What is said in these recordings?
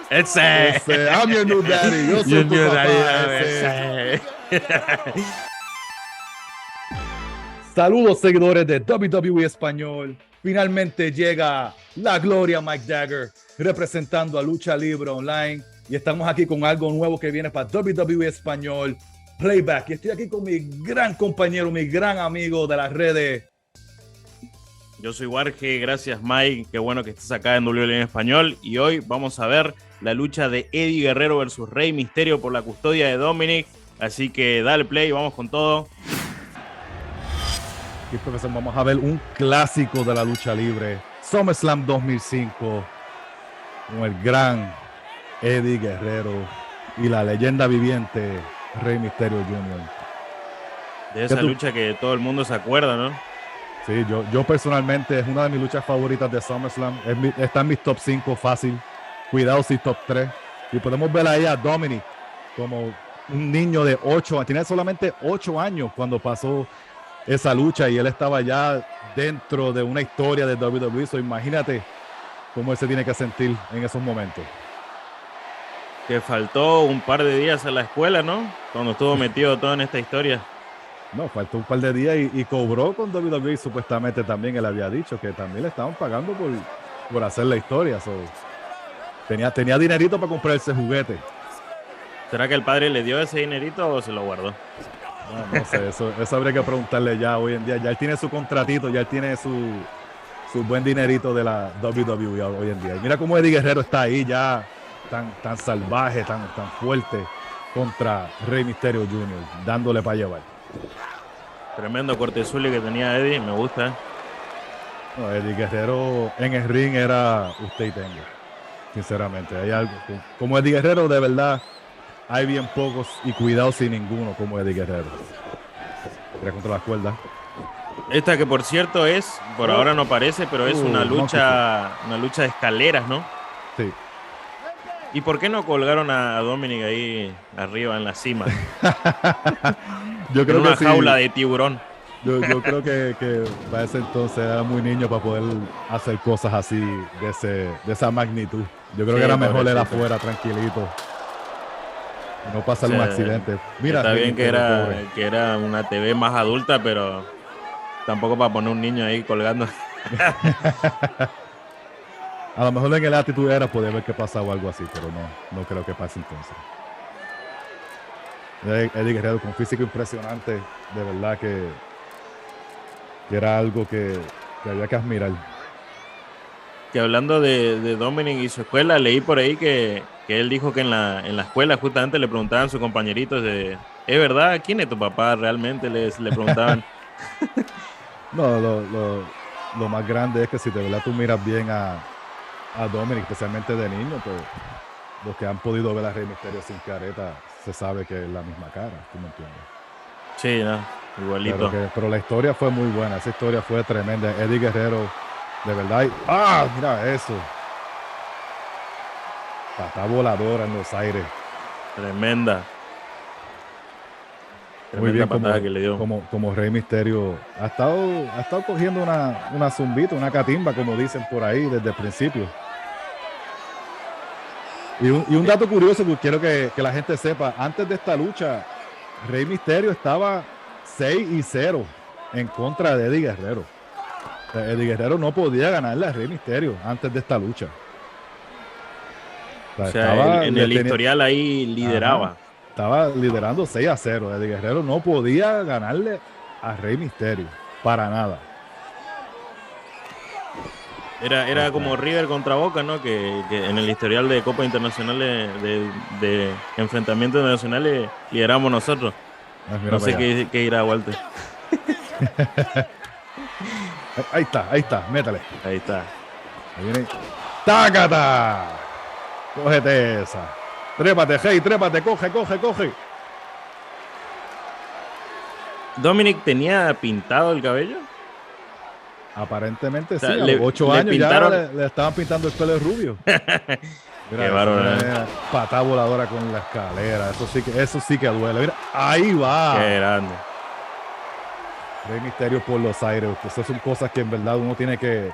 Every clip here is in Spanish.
Ese. I'm your new daddy. Yo soy tu papá. Ese. Saludos, seguidores de WWE Español. Finalmente llega la gloria Mike Dagger representando a Lucha Libre Online. Y estamos aquí con algo nuevo que viene para WWE Español Playback. Y estoy aquí con mi gran compañero, mi gran amigo de las redes. Yo soy Warge, gracias Mike, qué bueno que estés acá en WWE en Español. Y hoy vamos a ver la lucha de Eddie Guerrero versus Rey Mysterio por la custodia de Dominic. Así que dale play, vamos con todo. Y profesor, vamos a ver un clásico de la lucha libre, SummerSlam 2005, con el gran Eddie Guerrero y la leyenda viviente Rey Mysterio Jr. De esa lucha que todo el mundo se acuerda, ¿no? Sí, yo personalmente es una de mis luchas favoritas de SummerSlam. Está en mis top 5 fácil. Cuidado si top 3. Y podemos ver ahí a Dominic como un niño de 8 años. Tenía solamente 8 años cuando pasó esa lucha y él estaba ya dentro de una historia de WWE. So, imagínate cómo él se tiene que sentir en esos momentos. Que faltó un par de días en la escuela, ¿no? Cuando estuvo metido todo en esta historia. No, faltó un par de días y cobró con WWE. Supuestamente también él había dicho que también le estaban pagando por hacer la historia. So, tenía dinerito para comprar ese juguete. ¿Será que el padre le dio ese dinerito o se lo guardó? No sé, eso habría que preguntarle ya hoy en día. Ya él tiene su contratito, ya él tiene su buen dinerito de la WWE hoy en día. Y mira cómo Eddie Guerrero está ahí ya tan salvaje, tan fuerte contra Rey Mysterio Jr., dándole para llevar. Tremendo cortezuli que tenía Eddie, me gusta. No, Eddie Guerrero en el ring era usted y tenga. Sinceramente, hay algo. Como Eddie Guerrero, de verdad, hay bien pocos y cuidado sin ninguno como Eddie Guerrero. Tira contra las cuerdas. Esta que por cierto es, por ahora no parece, pero es una lucha de escaleras, ¿no? Sí. ¿Y por qué no colgaron a Dominic ahí arriba en la cima? Yo creo en una que jaula de tiburón. Yo creo que para ese entonces era muy niño para poder hacer cosas así de esa magnitud. Yo creo que era mejor él afuera, tranquilito. No pasar un accidente. Mira, está bien que era una TV más adulta, pero tampoco para poner un niño ahí colgando. A lo mejor en el actitud era poder ver que pasaba algo así, pero no creo que pase entonces. Eddie Guerrero con físico impresionante, de verdad que era algo que había que admirar. Que hablando de Dominic y su escuela, leí por ahí que él dijo que en la escuela justamente le preguntaban a sus compañeritos ¿es verdad? ¿Quién es tu papá realmente? Le preguntaban. No, lo más grande es que si de verdad tú miras bien a Dominic, especialmente de niño, pues los que han podido ver a Rey Mysterio sin careta, se sabe que es la misma cara, ¿tú me entiendes? Sí, no, igualito. Pero la historia fue muy buena, esa historia fue tremenda. Eddie Guerrero, de verdad, mira eso. Patada voladora en los aires. Tremenda. Muy bien, patada que le dio. Como Rey Mysterio ha estado cogiendo una zumbita, una catimba, como dicen por ahí desde el principio. Y un dato curioso que quiero que la gente sepa, antes de esta lucha, Rey Mysterio estaba 6-0 en contra de Eddie Guerrero. O sea, Eddie Guerrero no podía ganarle a Rey Mysterio antes de esta lucha. O sea, en el historial ahí lideraba. Ajá, estaba liderando 6-0. Eddie Guerrero no podía ganarle a Rey Mysterio, para nada. Era como River contra Boca, ¿no? Que en el historial de Copa Internacional de enfrentamientos internacionales lideramos nosotros. No sé qué irá Walter. Ahí está, métale. Ahí está. Ahí viene. ¡Tácata! Cógete esa. Trépate, hey, trépate, coge. ¿Dominic tenía pintado el cabello? Aparentemente o sea, sí, a los 8 años pintaron... ya le estaban pintando el pelo rubio. Mira, qué bárbaro. Patada voladora con la escalera, eso sí que duele. Mira, ahí va. Qué grande. Rey Mysterio por los aires. Esas son cosas que en verdad uno tiene que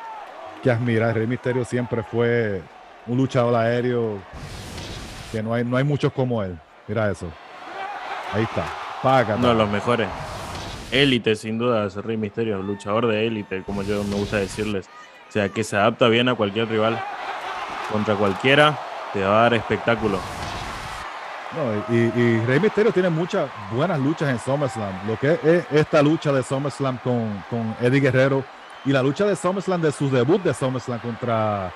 admirar. Rey Mysterio siempre fue un luchador aéreo que no hay muchos como él. Mira eso. Ahí está. Págata. Uno de los mejores. Élite, sin duda, ese Rey Misterio, luchador de élite, como yo me gusta decirles. O sea, que se adapta bien a cualquier rival. Contra cualquiera, te va a dar espectáculo. No, y Rey Mysterio tiene muchas buenas luchas en SummerSlam. Lo que es esta lucha de SummerSlam con Eddie Guerrero y la lucha de SummerSlam de su debut de SummerSlam contra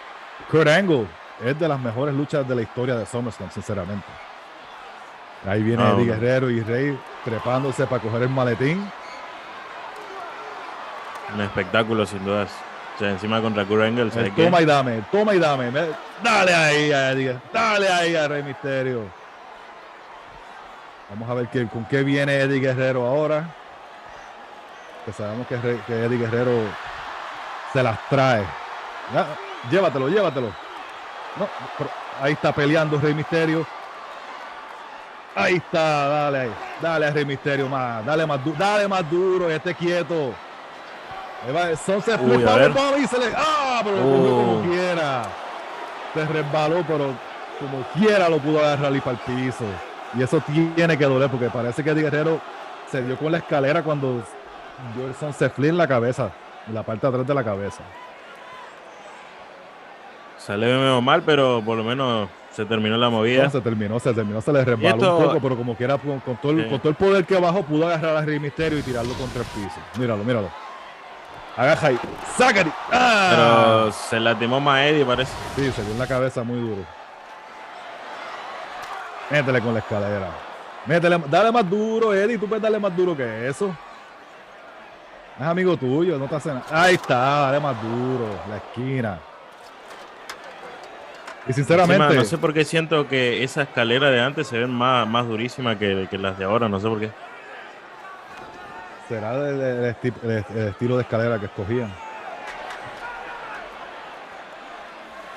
Kurt Angle es de las mejores luchas de la historia de SummerSlam, sinceramente. Ahí viene Eddie Guerrero y Rey trepándose para coger el maletín. Un espectáculo, sin dudas. O sea, encima contra Kurt Angle. Toma y dame, toma y dame. Dale ahí a Eddie, dale ahí a Rey Mysterio. Vamos a ver con qué viene Eddie Guerrero ahora. Que sabemos que Eddie Guerrero se las trae. Ya, llévatelo. No, ahí está peleando Rey Mysterio. Ahí está, dale a Rey Mysterio más. Dale más duro, esté quieto. Sunset Flip, y se le. Pero lo cogió como quiera. Se resbaló, pero como quiera lo pudo agarrar y para el piso. Y eso tiene que doler porque parece que Eddie Guerrero se dio con la escalera cuando dio el Sunset Flip en la cabeza, en la parte de atrás de la cabeza. Sale medio mal, pero por lo menos se terminó la movida. No, se terminó, se le resbaló un poco, pero como quiera, con todo el poder que bajó, pudo agarrar a Rey Mysterio y tirarlo contra el piso. Míralo. Agaja ahí, sácate. Pero se lastimó más Eddie, parece. Sí, se dio en la cabeza muy duro. Métele con la escalera. Dale más duro, Eddie. Tú puedes darle más duro que eso. Es amigo tuyo, no te hace nada. Ahí está, dale más duro. La esquina. Y sinceramente. Encima, no sé por qué siento que esa escalera de antes se ven más durísima que las de ahora. No sé por qué. Será el estilo de escalera que escogían.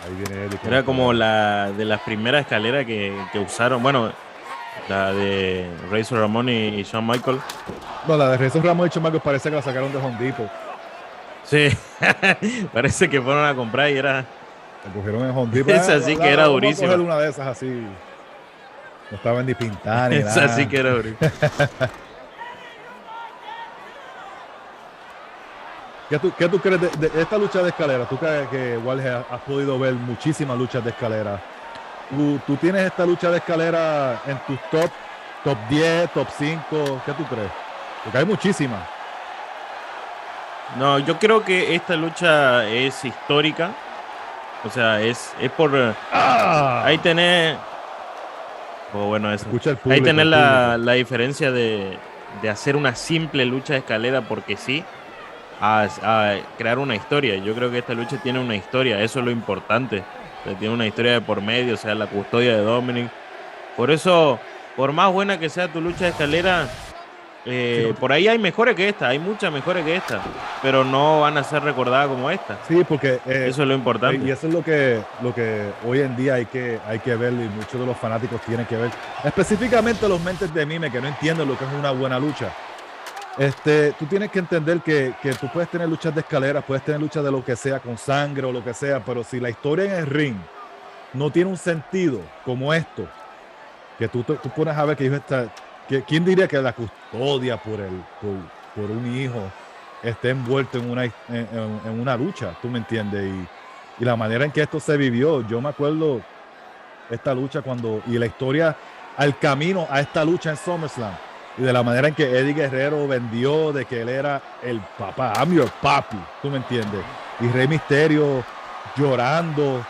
Ahí viene Eddie. Era como la de las primeras escaleras que usaron. Bueno, la de Razor Ramón y Shawn Michaels. No, la de Razor Ramón y Shawn Michaels parece que la sacaron de Home Depot. Sí, parece que fueron a comprar y era. La cogieron en Home Depot. Esa sí que era durísima. Vamos a coger una de esas así. No estaban ni pintadas ni nada. Esa sí que era durísima. ¿Qué tú crees de esta lucha de escalera? Tú que igual has podido ver muchísimas luchas de escalera. ¿Tú tienes esta lucha de escalera en tus top 10, top 5? ¿Qué tú crees? Porque hay muchísimas. No, yo creo que esta lucha es histórica. O sea, es por... Ahí tenés... bueno, eso. Público, ahí tenés la diferencia de hacer una simple lucha de escalera porque sí, a crear una historia. Yo creo que esta lucha tiene una historia, eso es lo importante. O sea, tiene una historia de por medio, o sea, la custodia de Dominic. Por eso, por más buena que sea tu lucha de escalera, por ahí hay mejores que esta, hay muchas mejores que esta, pero no van a ser recordadas como esta. Sí, porque eso es lo importante. Y eso es lo que hoy en día hay que ver y muchos de los fanáticos tienen que ver. Específicamente los mentes de mime que no entienden lo que es una buena lucha. Tú tienes que entender que tú puedes tener luchas de escaleras, puedes tener luchas de lo que sea, con sangre o lo que sea, pero si la historia en el ring no tiene un sentido como esto, que tú pones a ver que ¿quién diría que la custodia por un hijo esté envuelto en una lucha? ¿Tú me entiendes? Y la manera en que esto se vivió, yo me acuerdo esta lucha y la historia al camino a esta lucha en SummerSlam. Y de la manera en que Eddie Guerrero vendió de que él era el papá, I'm your papi, ¿tú me entiendes? Y Rey Mysterio llorando,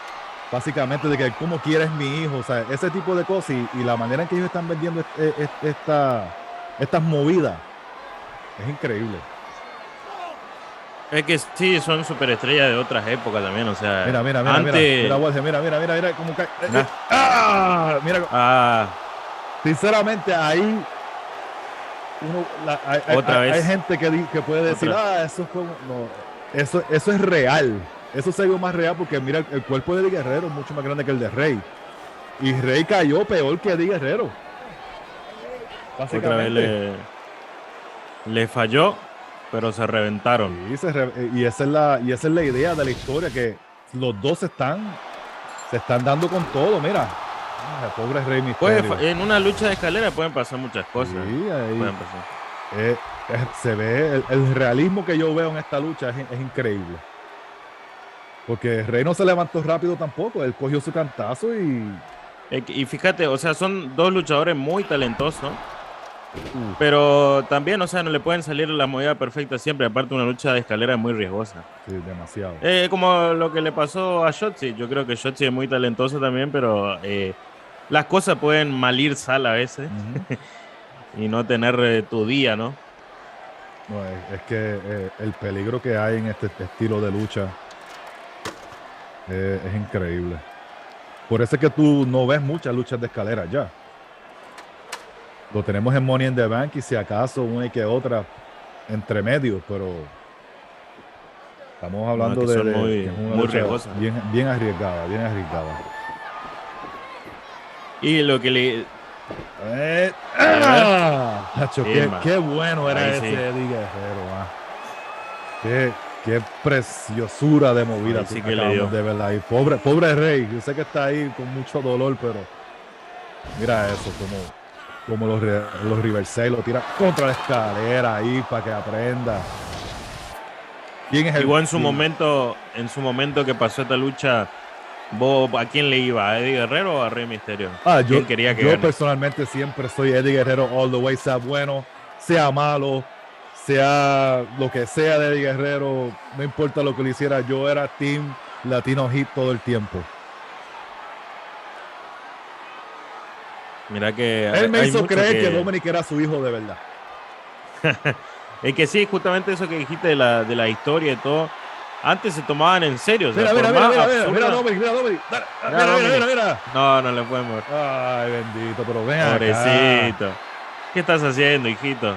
básicamente, de que cómo quieres mi hijo, o sea, ese tipo de cosas y la manera en que ellos están vendiendo estas movidas es increíble. Es que sí, son superestrellas de otras épocas también, o sea, mira, cómo cae. Mira. Sinceramente, ahí hay gente que puede decir, eso fue eso es real. Eso se vio más real porque mira, el cuerpo de Eddie Guerrero es mucho más grande que el de Rey. Y Rey cayó peor que Eddie Guerrero. Otra vez le falló, pero se reventaron. Sí, y esa es la idea de la historia, que los dos se te están dando con todo, mira. Ay, pobre Rey Mysterio. En una lucha de escalera pueden pasar muchas cosas. Sí, ahí. Pueden pasar. Se ve el realismo que yo veo en esta lucha es increíble. Porque Rey no se levantó rápido tampoco. Él cogió su cantazo y fíjate, o sea, son dos luchadores muy talentosos. Pero también, o sea, no le pueden salir la movida perfecta siempre. Aparte, una lucha de escalera es muy riesgosa. Sí, demasiado. Como lo que le pasó a Shotzi. Yo creo que Shotzi es muy talentoso también, pero las cosas pueden malir sal a veces y no tener tu día, ¿no? No, es que el peligro que hay en este estilo de lucha es increíble. Por eso es que tú no ves muchas luchas de escalera ya. Lo tenemos en Money in the Bank y si acaso una y que otra entre medio, pero estamos hablando que son de muy riesgosas. Bien arriesgada, bien arriesgada. Y lo que le... Nacho, qué bueno era ese Eddie Guerrero. Qué preciosura de movida sí que le dio. De verdad. Y pobre Rey, yo sé que está ahí con mucho dolor, pero mira eso, como los reversé lo tira contra la escalera ahí para que aprenda. ¿Quién es Igual en su momento que pasó esta lucha, ¿vos a quién le iba? ¿A Eddie Guerrero o a Rey Mysterio? Yo gane? Personalmente siempre soy Eddie Guerrero all the way, sea bueno, sea malo, sea lo que sea de Eddie Guerrero, no importa lo que le hiciera, yo era Team Latino Heat todo el tiempo. Mira que él me hizo creer que Dominic era su hijo de verdad. Es que sí, justamente eso que dijiste de la historia y todo. Antes se tomaban en serio. Mira, Dominic, mira. No le pueden mover. Ay, bendito, pero ven Pobrecito. acá. ¿Qué estás haciendo, hijito?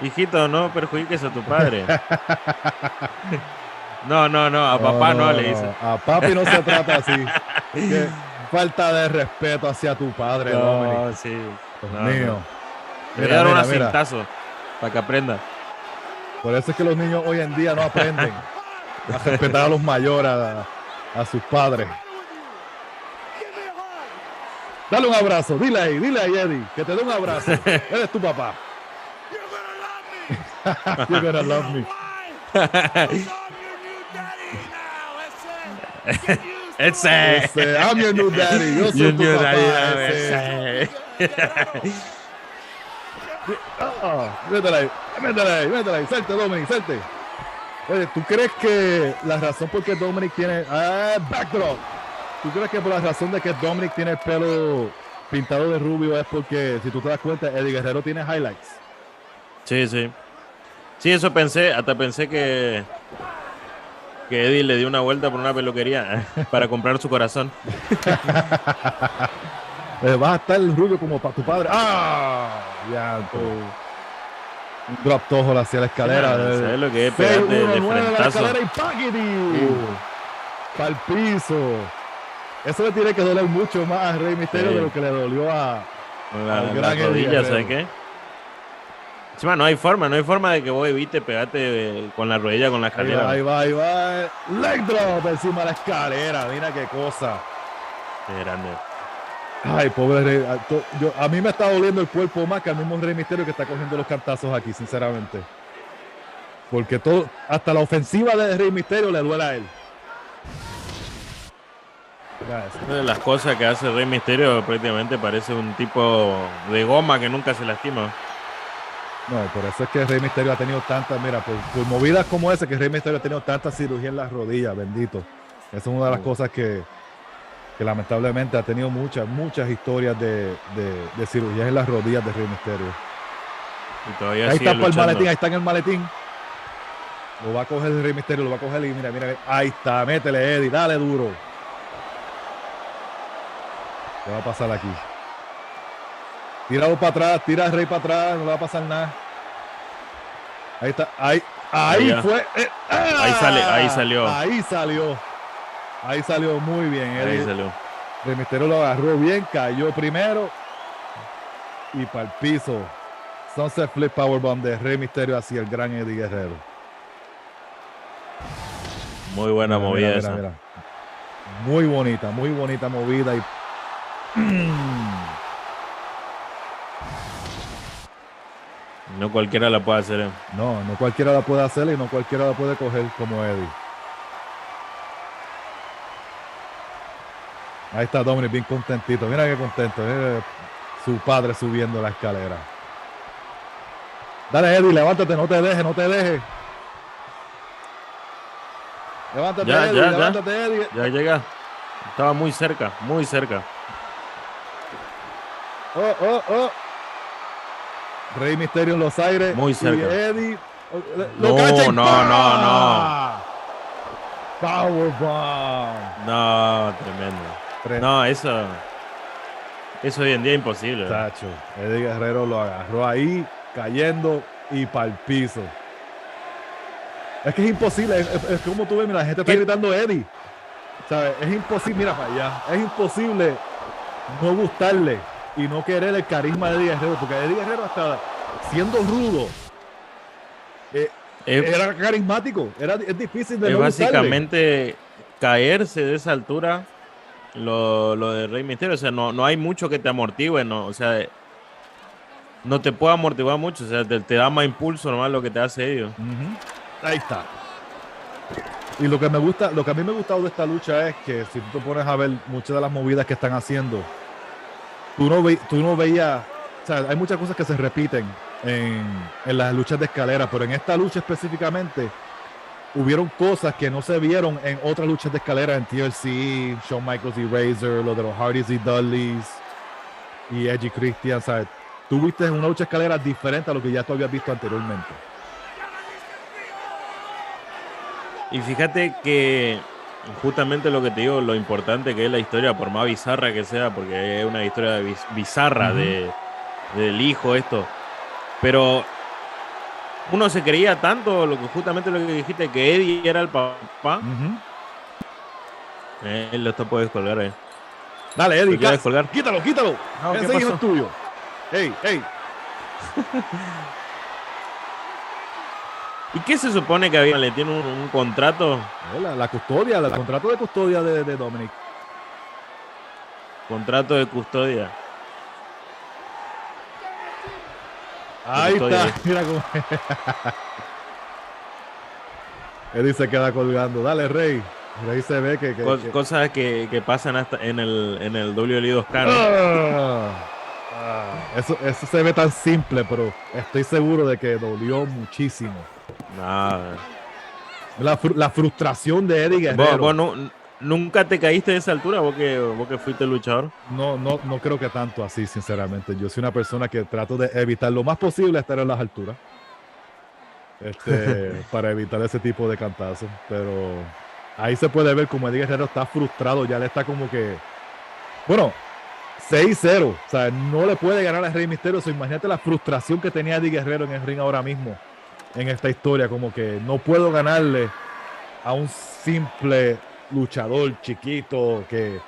Hijito, no perjudiques a tu padre. No, a papá no le dice. A papi no se trata así. Qué falta de respeto hacia tu padre, Dominic. Sí. Dios mío. Le voy a dar un cintazo para que aprenda. Por eso es que los niños hoy en día no aprenden a respetar a los mayores, a sus padres. Dale un abrazo, dile ahí, Eddie, que te dé un abrazo. Eres tu papá. You're gonna love me. I'm your new daddy. Yo soy tu papá. Métela ahí. Salte, Dominic, salte. Oye, ¿tú crees que la razón por qué Dominic tiene... backdrop. ¿Tú crees que por la razón de que Dominic tiene el pelo pintado de rubio es porque, si tú te das cuenta, Eddie Guerrero tiene highlights? Sí. Sí, eso pensé. Hasta pensé que Eddie le dio una vuelta por una peluquería para comprar su corazón. Vas a estar el rubio como para tu padre. Ya, un drop toho hacia la escalera. ¿Sabes lo que es pegarte de frentazo? La escalera y para el piso. Eso le tiene que doler mucho más a Rey Mysterio de lo que le dolió a la rodilla, ¿sabes qué? Encima no hay forma de que vos evites pegarte con la rodilla con la escalera. Ahí va. Leg drop encima de la escalera. Mira qué cosa. Qué grande. Ay, pobre Rey. A mí me está doliendo el cuerpo más que al mismo Rey Mysterio que está cogiendo los cantazos aquí, sinceramente. Porque hasta la ofensiva de Rey Mysterio le duele a él. Una de las cosas que hace Rey Mysterio prácticamente parece un tipo de goma que nunca se lastima. No, por eso es que Rey Mysterio ha tenido tantas, mira, por movidas como esa, que Rey Mysterio ha tenido tanta cirugía en las rodillas, bendito. Esa es una de las cosas que lamentablemente ha tenido muchas historias de cirugías en las rodillas de Rey Mysterio. Y todavía ahí está luchando. Por el maletín, ahí está en el maletín. Lo va a coger el Rey Mysterio, lo va a coger y mira, ahí está, métele Eddie, dale duro. ¿Qué va a pasar aquí? Tíralo para atrás, tira al Rey para atrás, no le va a pasar nada. Ahí está, ahí fue. Ahí salió. Ahí salió muy bien. Ahí salió. Rey Mysterio lo agarró bien, cayó primero y para el piso. Sunset Flip Powerbomb de Rey Mysterio hacia el gran Eddie Guerrero. Muy buena movida esa. Muy bonita movida y No cualquiera la puede hacer. no cualquiera la puede hacer y no cualquiera la puede coger como Eddie. Ahí está Dominic bien contentito. Mira qué contento. Mira su padre subiendo la escalera. Dale, Eddie, levántate, no te dejes. Levántate, Ya, Eddie, ya, levántate, Eddie. Ya llega. Estaba muy cerca, muy cerca. Oh. Rey Misterio en los aires. Muy cerca. Y Eddie No, cacha y no. Powerbomb. No, tremendo. No, eso hoy en día es imposible. Tacho, Eddie Guerrero lo agarró ahí, cayendo y para el piso. Es que es imposible, es como tú ves, mira, la gente está gritando Eddie. ¿Sabes? Es imposible, mira para allá. Es imposible no gustarle y no querer el carisma de Eddie Guerrero, porque Eddie Guerrero hasta siendo rudo era carismático, es difícil de es no básicamente caerse de esa altura lo de Rey Misterio, o sea, no hay mucho que te amortigue, no, o sea, no te puede amortiguar mucho, o sea, te da más impulso nomás lo que te hace ellos. Ahí está. Y lo que a mí me ha gustado de esta lucha es que si tú te pones a ver muchas de las movidas que están haciendo, tú no veías, o sea, hay muchas cosas que se repiten en las luchas de escalera, pero en esta lucha específicamente hubieron cosas que no se vieron en otras luchas de escalera, en TLC, Shawn Michaels y Razor, lo de los Hardys y Dudleys y Edge y Christian, ¿sabes? Tú viste una lucha de escalera diferente a lo que ya tú habías visto anteriormente. Y fíjate que justamente lo que te digo, lo importante que es la historia, por más bizarra que sea, porque es una historia bizarra del hijo esto, pero uno se creía tanto, justamente lo que dijiste, que Eddie era el papá. Él lo está puede descolgar ahí. Dale, Eddie, descolgar. Quítalo. No, ese hijo es tuyo. Ey. ¿Y qué se supone que había? ¿Le tiene un contrato? La custodia, el contrato de custodia de Dominic. Contrato de custodia. Ahí está, mira cómo. Eddie se queda colgando. Dale, Rey. Rey se ve que cosas que pasan hasta en el WWE 2K, ¿no? Eso se ve tan simple, pero estoy seguro de que dolió muchísimo. Nada. La frustración de Eddie Guerrero. ¿Vos nunca te caíste de esa altura? ¿Vos que fuiste luchador? No creo que tanto así, sinceramente. Yo soy una persona que trato de evitar lo más posible estar en las alturas. Para evitar ese tipo de cantazos. Pero ahí se puede ver como Eddie Guerrero está frustrado. Ya le está como que... Bueno, 6-0. O sea, no le puede ganar a Rey Misterio. Imagínate la frustración que tenía Eddie Guerrero en el ring ahora mismo. En esta historia, como que no puedo ganarle a un simple luchador chiquito que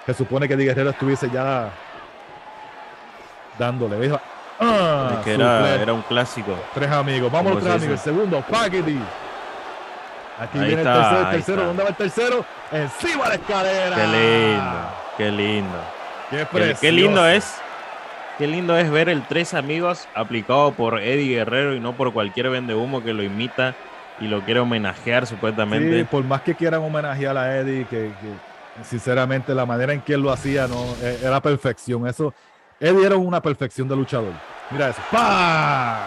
se supone que Eddie Guerrero estuviese ya dándole. Es que era un clásico. 3 amigos, vamos los 3 amigos. El segundo, Packety. Aquí ahí viene está, el tercero. ¿Dónde va el tercero? Encima de la escalera. Qué lindo. Qué lindo es. Qué lindo es ver el 3 amigos aplicado por Eddie Guerrero y no por cualquier vendehumo que lo imita y lo quiere homenajear supuestamente. Sí, por más que quieran homenajear a Eddie, que sinceramente la manera en que él lo hacía era perfección. Eddie era una perfección de luchador. Mira eso. ¡Pah!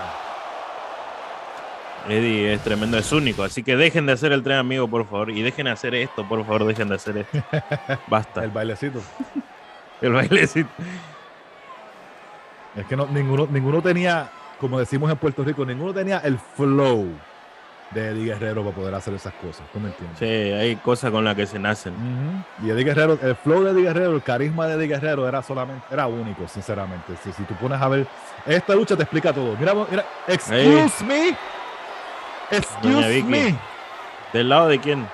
Eddie es tremendo, es único. Así que dejen de hacer el 3 amigos, por favor. Y dejen de hacer esto, por favor, dejen de hacer esto. Basta. El bailecito. El bailecito. Es que ninguno tenía, como decimos en Puerto Rico, ninguno tenía el flow de Eddie Guerrero para poder hacer esas cosas. ¿Tú me entiendes? Sí, hay cosas con las que se nacen. Y Eddie Guerrero, el flow de Eddie Guerrero, el carisma de Eddie Guerrero era único, sinceramente. Si tú pones a ver, esta lucha te explica todo. Mira, excuse me. ¿Del lado de quién?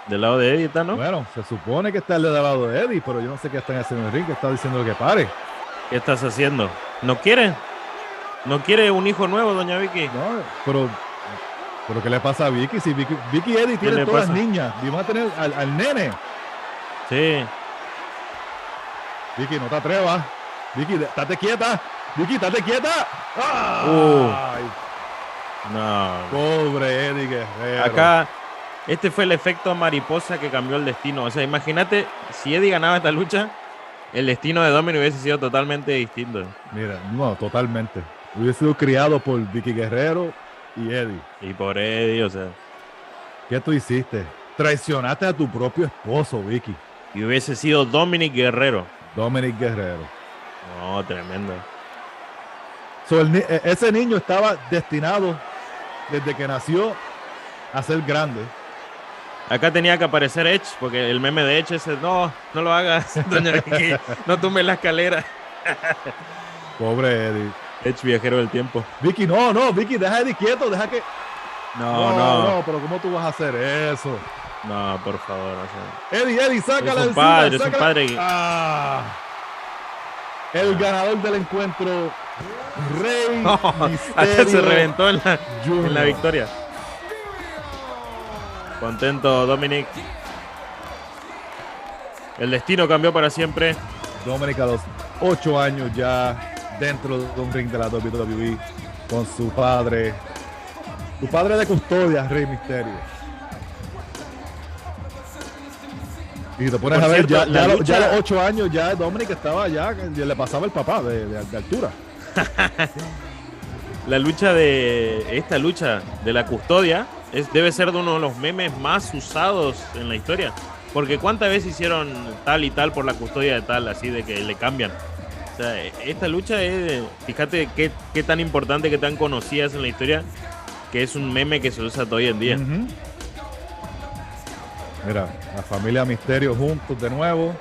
¿Del lado de Eddie está, no? Bueno, se supone que está el del lado de Eddie, pero yo no sé qué están haciendo en el ring, que está diciendo que pare. ¿Qué estás haciendo? ¿No quiere? ¿No quiere un hijo nuevo, doña Vicky? No, pero ¿Pero qué le pasa a Vicky? Si Vicky y Eddie tienen todas niñas. Y van a tener al nene. Sí. Vicky, no te atrevas. Vicky, estate quieta. Vicky, estate quieta. ¡Ay! No. Pobre Eddie Guerrero. Acá, este fue el efecto mariposa que cambió el destino. O sea, imagínate, si Eddie ganaba esta lucha, el destino de Dominic hubiese sido totalmente distinto. Mira, no, totalmente. Hubiese sido criado por Vicky Guerrero y Eddie. Y por Eddie, o sea. ¿Qué tú hiciste? Traicionaste a tu propio esposo, Vicky. Y hubiese sido Dominic Guerrero. Dominic Guerrero. No, tremendo. So, ese niño estaba destinado desde que nació a ser grande. Acá tenía que aparecer Edge, porque el meme de Edge es no lo hagas, doña Vicky, no tumbes la escalera. Pobre Eddie. Edge, viajero del tiempo. Vicky, no, Vicky, deja a Eddie quieto, deja que... No, pero ¿cómo tú vas a hacer eso? No, por favor. O sea, Eddie, sácala. Es un padre. El ganador del encuentro, Rey Misterio. Hasta se reventó en la victoria. Contento, Dominic. El destino cambió para siempre. Dominic a los 8 años ya dentro de un ring de la WWE con su padre de custodia, Rey Misterio. Y te pones a ver, ya a los 8 años ya Dominic estaba ya le pasaba el papá de altura. Esta lucha de la custodia debe ser de uno de los memes más usados en la historia. Porque cuántas veces hicieron tal y tal por la custodia de tal, así de que le cambian. O sea, esta lucha es, fíjate qué tan importante, qué tan conocida es en la historia, que es un meme que se usa todo hoy en día. Mira, la familia Misterio juntos de nuevo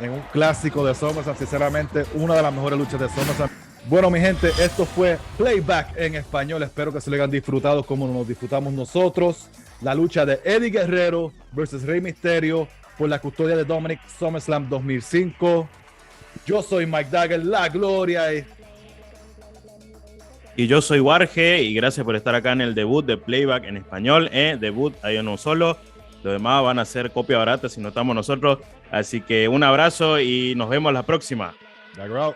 en un clásico de SummerSlam, sinceramente una de las mejores luchas de SummerSlam. Bueno, mi gente, esto fue Playback en español. Espero que se lo hayan disfrutado como nos disfrutamos nosotros. La lucha de Eddie Guerrero versus Rey Misterio por la custodia de Dominic, SummerSlam 2005. Yo soy Mike Dagger, la gloria. Y yo soy Warge y gracias por estar acá en el debut de Playback en español. Debut hay uno solo. Los demás van a ser copia barata si no estamos nosotros. Así que un abrazo y nos vemos la próxima. Dagger out.